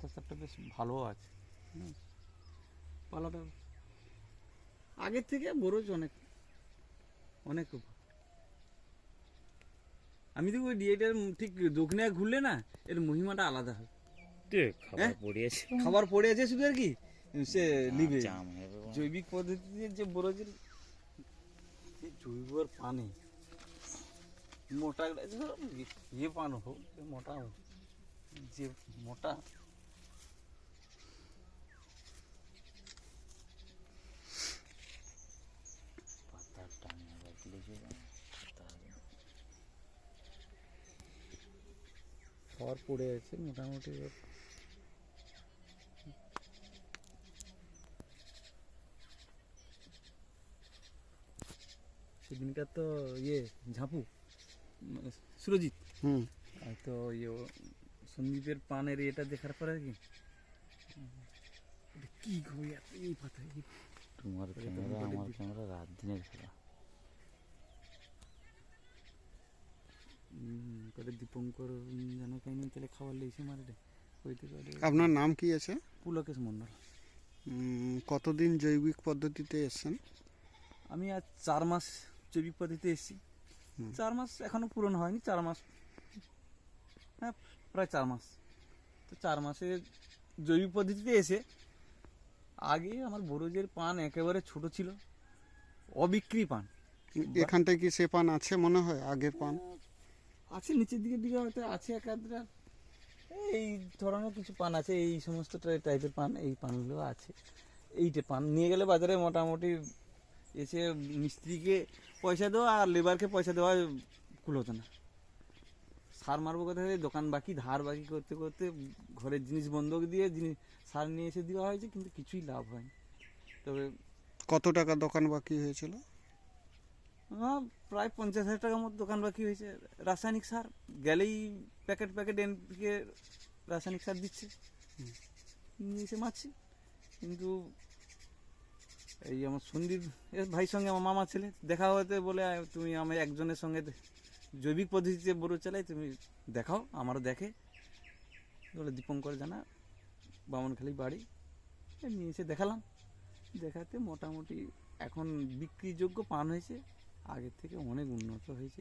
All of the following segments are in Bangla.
বাতাসটা বেশ ভালো আছে। পালাটা আগের থেকে বরজ অনেক অনেক উপর। আমি তো ওই ডিএটার ঠিক দক্ষিণে ঘুরলে না এর মহিমাটা আলাদা হয়। খাবার পড়িয়েছে, খাবার পড়ে আছে শুধু আর কি সে লিবে জাম হয়ে যাবে। জৈবিক পদ্ধতিতে যে বরজের জৈব আর পানি মোটা ইয়ে পান হোক মোটা যে মোটা পাতা টাঙিয়ে রাখলে যে খাবার পড়ে আছে মোটামুটি। সেদিনকার তো ইয়ে ঝাঁপু সুরজিৎ তো ইয়ে সন্দীপের পানের এটা দেখার পরে কি কি ঘুরে এই পাতা তোমার ক্যামেরা আমার ক্যামেরা রাত দিনের খেলা। করে দীপঙ্কর যেন কাহিনী তাহলে খাবার লেগেছে মারে হইতে পারে। আপনার নাম কি আছে? পুলকেশ মন্ডল। কতদিন জৈবিক পদ্ধতিতে এসেছেন? আমি আজ 4 মাস জৈবিক পদ্ধতিতে এসেছি। 4 মাস এখনো পূরণ হয়নি, 4 মাস, হ্যাঁ প্রায় 4 মাস। তো 4 মাসে জৈবিক পদ্ধতিতে এসে আগে আমার বরজের পান একেবারে ছোট ছিল, অবিক্রি পান। এখানটায় কি সে পান আছে মনে হয় আগের পান? আছে নিচের দিকে হয়তো আছে একাধরা, এই ধরনের কিছু পান আছে, এই সমস্ত টাইপের পান, এই পানগুলো আছে। এইটা পান নিয়ে গেলে বাজারে মোটামুটি এসে মিস্ত্রিকে পয়সা দেওয়া আর লেবারকে পয়সা দেওয়া কুল হতো না। সার মারবো কথা দোকান বাকি ধার বাকি করতে করতে ঘরের জিনিস বন্ধক দিয়ে জিনিস সার নিয়ে এসে দেওয়া হয়েছে, কিন্তু কিছুই লাভ হয়নি। তবে কত টাকা দোকান বাকি হয়েছিল? প্রায় 50,000 টাকার মতো দোকান বাকি হয়েছে। রাসায়নিক সার গেলেই প্যাকেট প্যাকেট এনপিকে রাসায়নিক সার দিচ্ছে, নিয়ে এসে মারছি। কিন্তু এই আমার সন্দীপ ভাইয়ের সঙ্গে আমার মামা ছেলে দেখা হতে বলে তুমি আমি একজনের সঙ্গে জৈবিক পদ্ধতিতে বড় চালাই, তুমি দেখাও। আমারও দেখে বলে দীপঙ্কর জানা বামনখালি বাড়ি, নিয়ে এসে দেখালাম। দেখাতে মোটামুটি এখন বিক্রিযোগ্য পান হয়েছে, আগের থেকে অনেক উন্নত হয়েছে।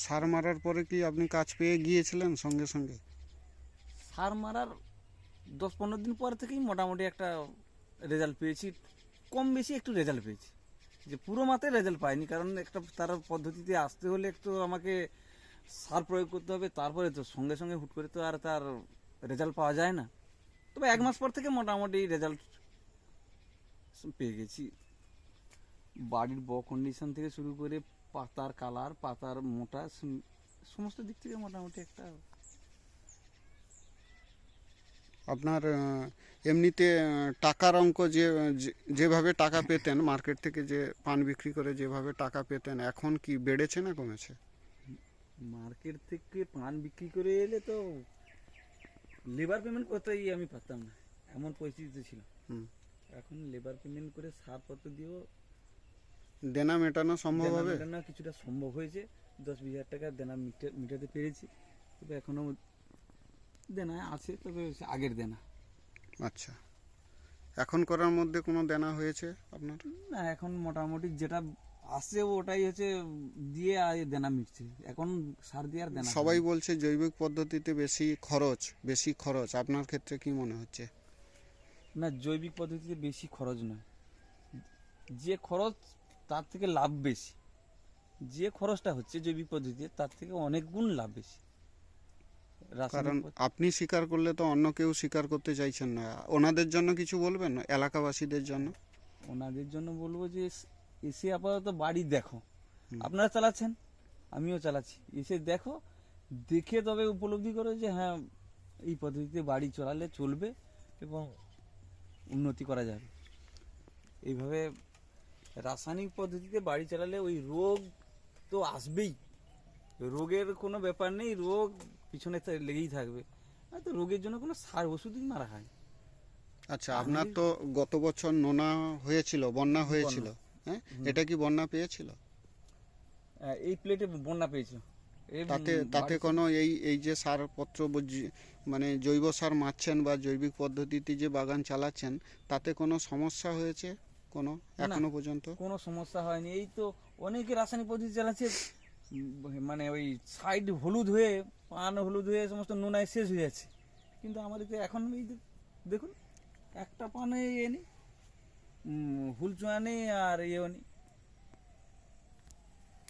সার মারার পরে কি আপনি কাজ পেয়ে গিয়েছিলেন সঙ্গে সঙ্গে? সার মারার 10-15 দিন পর থেকেই মোটামুটি একটা রেজাল্ট পেয়েছি, কম বেশি একটু রেজাল্ট পেয়েছি। যে পুরো মাত্রায় রেজাল্ট পাইনি, কারণ একটা তার পদ্ধতিতে আসতে হলে একটু আমাকে সার প্রয়োগ করতে হবে, তারপরে তো সঙ্গে সঙ্গে হুট করে তো আর তার রেজাল্ট পাওয়া যায় না। তবে 1 মাস পর থেকে মোটামুটি রেজাল্ট পেয়ে গেছি। বাড়ির কন্ডিশন থেকে শুরু করে পাতার কালার, পাতার মোটা, সমস্ত দিক থেকে মোটামুটি একটা। আপনার এমনিতে টাকার অঙ্ক যেভাবে টাকা পেতেন মার্কেট থেকে, যে পান বিক্রি করে যেভাবে টাকা পেতেন, এখন কি বেড়েছে না কমেছে? মার্কেট থেকে পান বিক্রি করে এলে তো লেবার পেমেন্ট করতেই আমি পারতাম না, এমন পরিস্থিতি ছিল। এখন লেবার পেমেন্ট করে সারপত্র দিয়েও দেনা মেটানো সম্ভব হবে? না, কিছুটা সম্ভব হয়েছে। 10-20 হাজার টাকা দেনা মেটাতে পেরেছি। তবে এখনো দেনা আছে, তবে আগের দেনা। আচ্ছা, এখন করার মধ্যে কোনো দেনা হয়েছে আপনার? না, এখন মোটামুটি যেটা আসছে ওটাই হচ্ছে দিয়ে আর দেনা মিটছে। এখন সার দিয়ে আর দেনা সবাই বলছে জৈবিক পদ্ধতিতে বেশি খরচ, আপনার ক্ষেত্রে কি মনে হচ্ছে? না, জৈবিক পদ্ধতিতে বেশি খরচ নয়, যে খরচ তার থেকে লাভ বেশি। যে খরচটা হচ্ছে জৈবিক পদ্ধতিতে তার থেকে অনেক গুণ লাভ বেশি। কারণ আপনি স্বীকার করলে তো অন্য কেউ স্বীকার করতে চাইছেন না। ওনাদের জন্য কিছু বলবেন এলাকাবাসীদের জন্য? ওনাদের জন্য বলবো যে এসে আপাতত বাড়ি দেখো, আপনারা চালাচ্ছেন আমিও চালাচ্ছি, এসে দেখো, দেখে তবে উপলব্ধি করো যে হ্যাঁ এই পদ্ধতিতে বাড়ি চলালে চলবে এবং উন্নতি করা যাবে। এইভাবে রাসায়নিক পদ্ধতিতে বাড়ি চালালে ওই রোগ তো আসবেই, রোগের কোনো ব্যাপার নেই, রোগ পিছনে লেগেই থাকবে। তো রোগের জন্য কোনো সার ওষুধই মারা হয়। আচ্ছা, আপনার তো গত বছর নোনা হয়েছিল, বন্যা হয়েছিল, হ্যাঁ, এটা কি বন্যা পেয়েছিল? এই প্লেটে বন্যা পেয়েছিল। এই তাতে বাড়ি- কোনো এই যে সারপত্র মানে জৈব সার মারছেন বা জৈবিক পদ্ধতিতে যে বাগান চালাচ্ছেন, তাতে কোনো সমস্যা হয়েছে কোনো এখনো পর্যন্ত? কোনো সমস্যা হয়নি। এই তো অনেকে রাসায়নিক পদ্ধতি চালাচ্ছে, মানে ওই সাইড হলুদ হয়ে, পান হলুদ হয়ে সমস্ত নোনায় শেষ হয়ে যাচ্ছে। কিন্তু আমাদের তো এখন এই দেখুন, একটা পানে এ নেই, হুলচুয়া নেই আর ইয়েও নেই।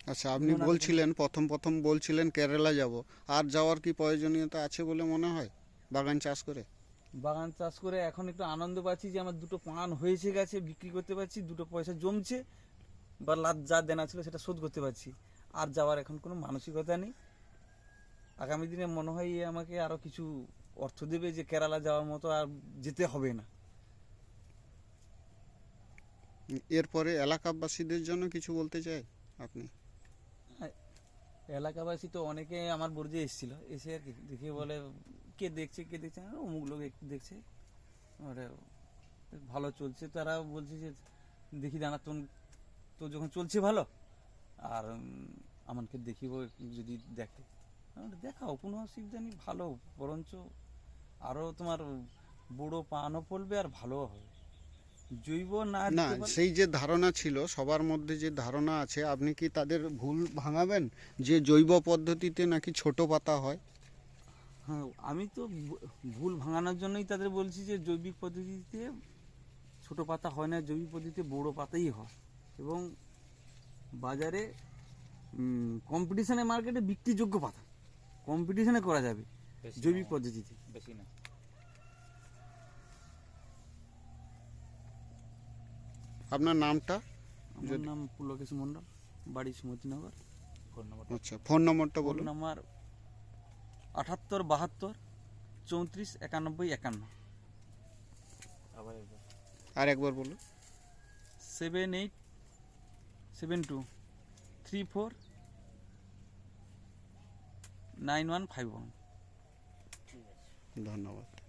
আচ্ছা, আপনি নোনা বলছিলেন প্রথম বলছিলেন কেরালা যাব, আর যাওয়ার কি প্রয়োজনীয়তা আছে বলে মনে হয় বাগান চাষ করে? বাগান চাষ করে এখন একটু আনন্দ পাচ্ছি যে আমার দুটো পান হয়েছে গেছে, বিক্রি করতে পারছি, দুটো পয়সা জমছে, বা লাভ যা দেনা ছিল সেটা শোধ করতে পারছি। আর যাওয়ার এখন কোনো মানসিকতা নেই। আগামী দিনে মনে হয় এ আমাকে আরো কিছু অর্থ দেবে, যে কেরালা যাওয়ার মতো আর যেতে হবে না। এরপরে এলাকাবাসীদের জন্য কিছু বলতে চাই আপনি? এলাকাবাসী তো অনেকে আমার বর্জে এসেছিল, এসে আর কি দেখে বলে, কে দেখছে অমুক লোক একটু দেখছে, ওরে ভালো চলছে। তারা বলছে যে দেখি দানা তো যখন চলছে ভালো, আর আমাকে দেখিব যদি দেখে, দেখাও, কোনো অসুবিধা নেই, ভালো, বরঞ্চ আরো তোমার বড় পানও পড়বে আর ভালো হবে। জৈব না না, দিতে পারলে- সেই যে ধারণা ছিল সবার মধ্যে, যে ধারণা আছে, আপনি কি তাদের ভুল ভাঙাবেন যে জৈব পদ্ধতিতে নাকি ছোট পাতা হয়? হ্যাঁ, আমি তো ভুল ভাঙানোর জন্যই তাদের বলছি যে জৈবিক পদ্ধতিতে ছোট পাতা হয় না, জৈবিক পদ্ধতিতে বড় পাতাই হয়। এবং বাজারে কম্পিটিশনে, মার্কেটে বিক্রিযোগ্য পাতা কম্পিটিশনে করা যাবে বেশি জৈবিক না, পদ্ধতিতে। বেশি না। আপনার নামটা? আমার নাম পুলকেশ মণ্ডল, বাড়ি সুমতিনগর। ফোন নম্বর আচ্ছা, ফোন নম্বরটা ফোন বলুন। নাম্বার 78 72 34 91 51, আবার একবার। আর একবার বলুন। 78 72 34 9151। ধন্যবাদ।